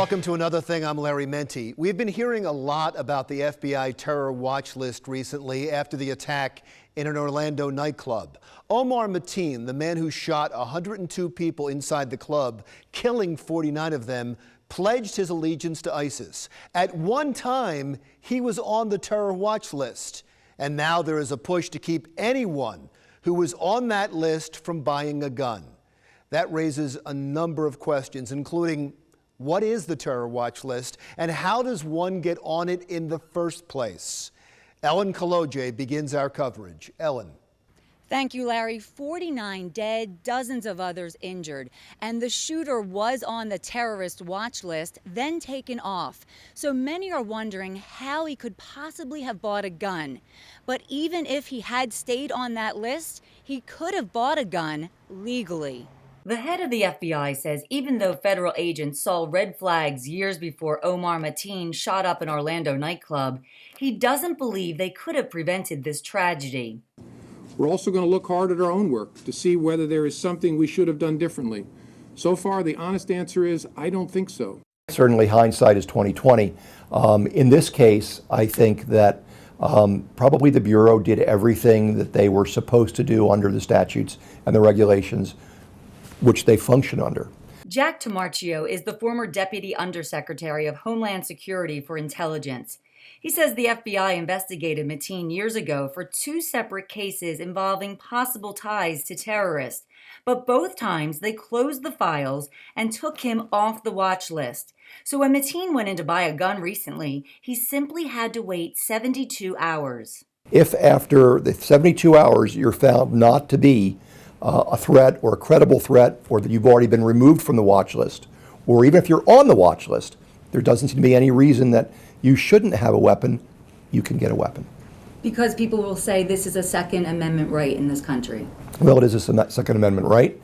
Welcome to Another Thing. I'm Larry Menti. We've been hearing a lot about the FBI terror watch list recently after the attack in an Orlando nightclub. Omar Mateen, the man who shot 102 people inside the club, killing 49 of them, pledged his allegiance to ISIS. At one time, he was on the terror watch list. And now there is a push to keep anyone who was on that list from buying a gun. That raises a number of questions, including what is the terror watch list and how does one get on it in the first place? Kolodziej begins our coverage. Ellen. Thank you, Larry. 49 dead, dozens of others injured. And the shooter was on the terrorist watch list, then taken off. So many are wondering how he could possibly have bought a gun. But even if he had stayed on that list, he could have bought a gun legally. The head of the FBI says even though federal agents saw red flags years before Omar Mateen shot up an Orlando nightclub, he doesn't believe they could have prevented this tragedy. We're also going to look hard at our own work to see whether there is something we should have done differently. So far, the honest answer is, I don't think so. Certainly hindsight is 20/20. In this case, I think that probably the Bureau did everything that they were supposed to do under the statutes and the regulations which they function under. Jack Tamarchio is the former Deputy Undersecretary of Homeland Security for Intelligence. He says the FBI investigated Mateen years ago for 2 separate cases involving possible ties to terrorists, but both times they closed the files and took him off the watch list. So when Mateen went in to buy a gun recently, he simply had to wait 72 hours. If after the 72 hours you're found not to be a threat or a credible threat, or that you've already been removed from the watch list, or even if you're on the watch list, there doesn't seem to be any reason that you shouldn't have a weapon, you can get a weapon. Because people will say this is a Second Amendment right in this country. Well, it is a Second Amendment right.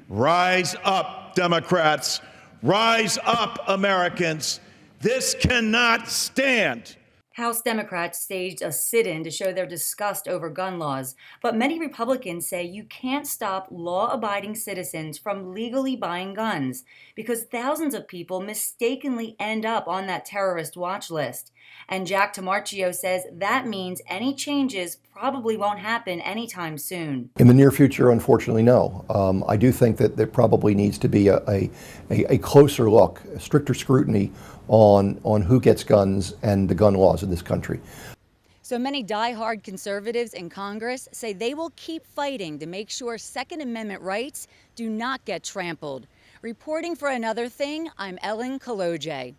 Rise up, Democrats. Rise up, Americans. This cannot stand. House Democrats staged a sit-in to show their disgust over gun laws, but many Republicans say you can't stop law-abiding citizens from legally buying guns because thousands of people mistakenly end up on that terrorist watch list. And Jack Tamarchio says that means any changes probably won't happen anytime soon. In the near future, unfortunately, no. I do think that there probably needs to be a closer look, a stricter scrutiny on who gets guns and the gun laws in this country. So many die-hard conservatives in Congress say they will keep fighting to make sure Second Amendment rights do not get trampled. Reporting for Another Thing, I'm Kolodziej.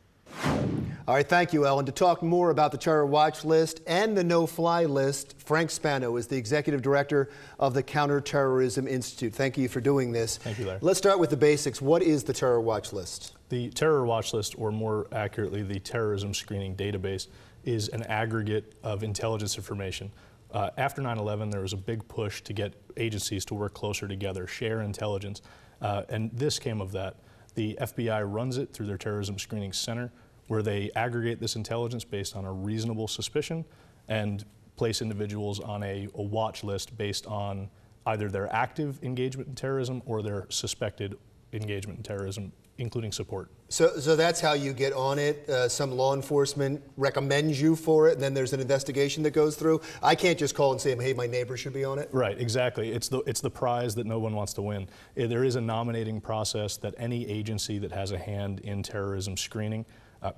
All right, thank you, Ellen. To talk more about the terror watch list and the no-fly list, Frank Spano is the executive director of the Counterterrorism Institute. Thank you for doing this. Thank you, Larry. Let's start with the basics. What is the terror watch list? The terror watch list, or more accurately, the terrorism screening database, is an aggregate of intelligence information. After 9/11, there was a big push to get agencies to work closer together, share intelligence, and this came of that. The FBI runs it through their Terrorism Screening Center, where they aggregate this intelligence based on a reasonable suspicion and place individuals on a watch list based on either their active engagement in terrorism or their suspected engagement in terrorism, including support. So that's how you get on it. Some law enforcement recommends you for it, and then there's an investigation that goes through. I can't just call and say, hey, my neighbor should be on it. Right, exactly. It's the prize that no one wants to win. There is a nominating process that any agency that has a hand in terrorism screening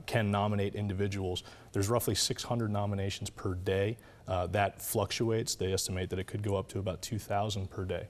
can nominate individuals. There's roughly 600 nominations per day. That fluctuates. They estimate that it could go up to about 2,000 per day.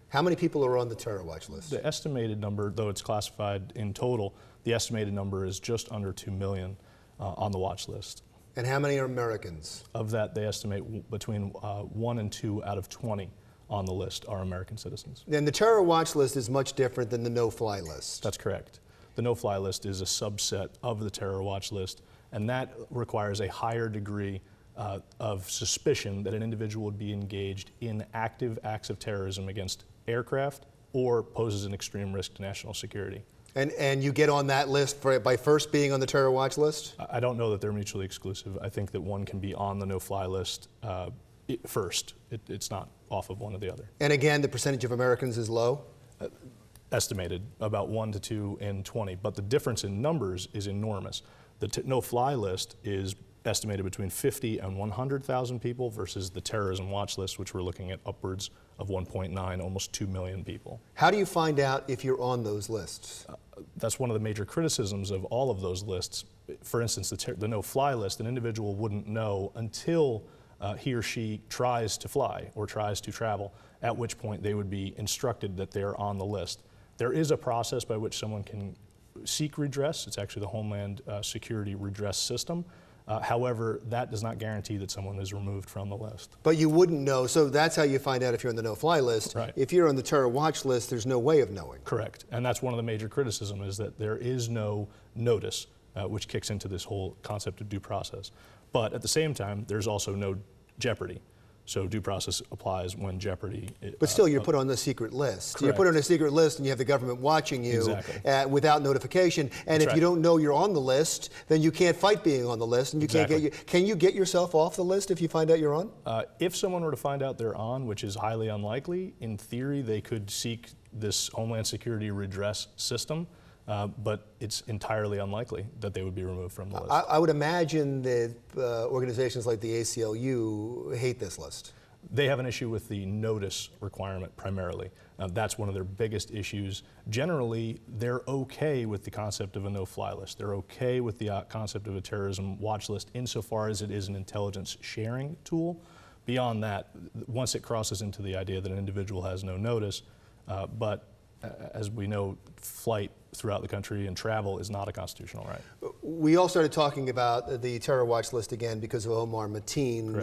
How many people are on the terror watch list? The estimated number, though it's classified in total, the estimated number is just under 2 million on the watch list. And how many are Americans? Of that, they estimate between 1 and 2 out of 20 on the list are American citizens. And the terror watch list is much different than the no-fly list. That's correct. The no-fly list is a subset of the terror watch list, and that requires a higher degree of suspicion that an individual would be engaged in active acts of terrorism against aircraft or poses an extreme risk to national security. And you get on that list by first being on the terror watch list? I don't know that they're mutually exclusive. I think that one can be on the no-fly list first. It's not off of one or the other. And again, the percentage of Americans is low? estimated, about 1 to 2 in 20. But the difference in numbers is enormous. The no-fly list is estimated between 50 and 100,000 people versus the terrorism watch list, which we're looking at upwards of 1.9, almost 2 million people. How do you find out if you're on those lists? That's one of the major criticisms of all of those lists. For instance, the no-fly list, an individual wouldn't know until he or she tries to fly or tries to travel, at which point they would be instructed that they're on the list. There is a process by which someone can seek redress. It's actually the Homeland Security redress system. However, that does not guarantee that someone is removed from the list. But you wouldn't know, so that's how you find out if you're on the no-fly list. Right. If you're on the terror watch list, there's no way of knowing. Correct, and that's one of the major criticisms is that there is no notice, which kicks into this whole concept of due process. But at the same time, there's also no jeopardy. So due process applies when jeopardy. But still, you're put on the secret list. You're Correct. put on a secret list, and you have the government watching you Exactly. without notification. And That's if right. you don't know you're on the list, then you can't fight being on the list, and you Exactly. can't get. Can you get yourself off the list if you find out you're on? If someone were to find out they're on, which is highly unlikely, in theory they could seek this Homeland Security redress system, but it's entirely unlikely that they would be removed from the list. I would imagine that organizations like the ACLU hate this list. They have an issue with the notice requirement primarily. That's one of their biggest issues. Generally, they're okay with the concept of a no-fly list. They're okay with the concept of a terrorism watch list insofar as it is an intelligence sharing tool. Beyond that, once it crosses into the idea that an individual has no notice, but as we know, flight throughout the country and travel is not a constitutional right. We all started talking about the terror watch list again because of Omar Mateen,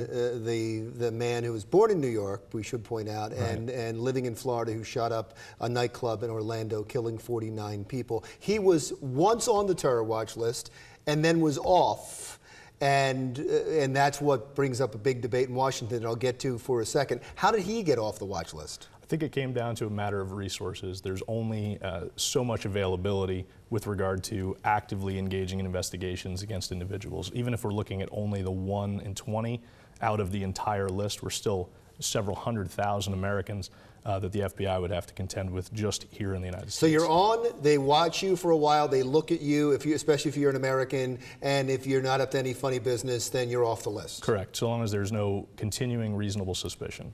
the man who was born in New York, we should point out, and living in Florida, who shot up a nightclub in Orlando, killing 49 people. He was once on the terror watch list and then was off. And that's what brings up a big debate in Washington that I'll get to for a second. How did he get off the watch list? I think it came down to a matter of resources. There's only so much availability with regard to actively engaging in investigations against individuals. Even if we're looking at only the 1 in 20 out of the entire list, we're still several 100,000 Americans that the FBI would have to contend with just here in the United States. So you're on, they watch you for a while, they look at you, especially if you're an American, and if you're not up to any funny business, then you're off the list. Correct, so long as there's no continuing reasonable suspicion.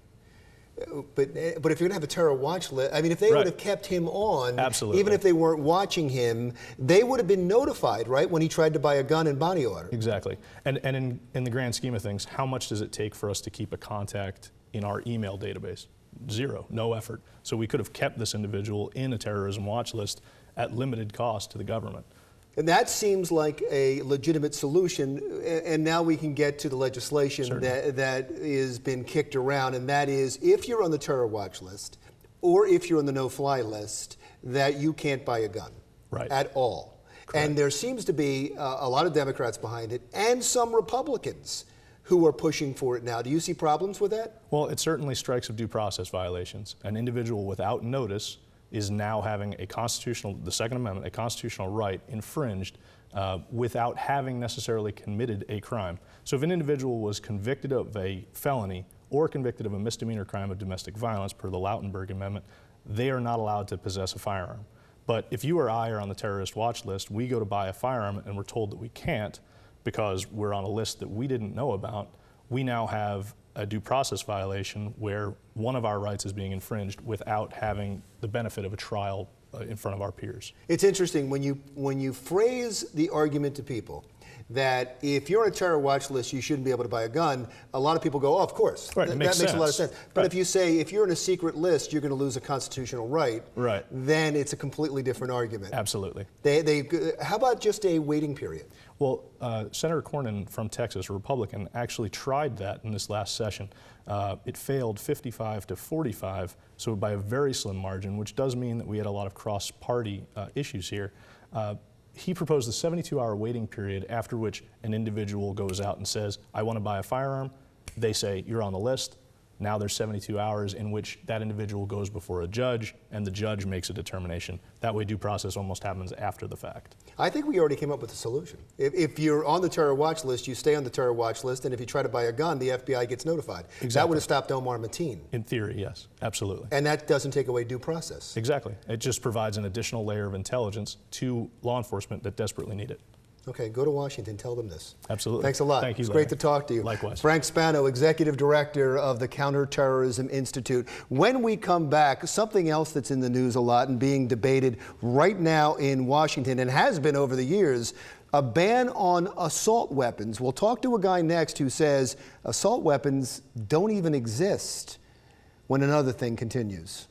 But if you're going to have a terror watch list, I mean, if they would have kept him on, Absolutely. even if they weren't watching him, they would have been notified, right, when he tried to buy a gun in body order. Exactly. And in the grand scheme of things, how much does it take for us to keep a contact in our email database? Zero, no effort. So we could have kept this individual in a terrorism watch list at limited cost to the government. And that seems like a legitimate solution, and now we can get to the legislation that has been kicked around, and that is if you're on the terror watch list or if you're on the no-fly list, that you can't buy a gun at all. Correct. And there seems to be a lot of Democrats behind it and some Republicans who are pushing for it now. Do you see problems with that? Well, it certainly strikes of due process violations. An individual without notice is now having the Second Amendment, a constitutional right infringed without having necessarily committed a crime. So if an individual was convicted of a felony or convicted of a misdemeanor crime of domestic violence per the Lautenberg Amendment, they are not allowed to possess a firearm. But if you or I are on the terrorist watch list, we go to buy a firearm and we're told that we can't because we're on a list that we didn't know about, we now have a due process violation where one of our rights is being infringed without having the benefit of a trial in front of our peers. It's interesting when you phrase the argument to people that if you're on a terror watch list, you shouldn't be able to buy a gun. A lot of people go, oh, of course. Right, That makes makes a lot of sense. sense. But if you say, if you're in a secret list, you're going to lose a constitutional right, then it's a completely different argument. Absolutely. How about just a waiting period? Well, Senator Cornyn from Texas, a Republican, actually tried that in this last session. It failed 55 to 45, so by a very slim margin, which does mean that we had a lot of cross-party issues here. He proposed a 72-hour waiting period after which an individual goes out and says, I want to buy a firearm. They say, you're on the list. Now there's 72 hours in which that individual goes before a judge, and the judge makes a determination. That way due process almost happens after the fact. I think we already came up with a solution. If you're on the terror watch list, you stay on the terror watch list, and if you try to buy a gun, the FBI gets notified. Exactly. That would have stopped Omar Mateen. In theory, yes, absolutely. And that doesn't take away due process. Exactly. It just provides an additional layer of intelligence to law enforcement that desperately need it. Okay, go to Washington, tell them this. Absolutely. Thanks a lot. Thank you, It's Larry. great to talk to you. Likewise. Frank Spano, Executive Director of the Counterterrorism Institute. When we come back, something else that's in the news a lot and being debated right now in Washington and has been over the years, a ban on assault weapons. We'll talk to a guy next who says assault weapons don't even exist when another thing continues.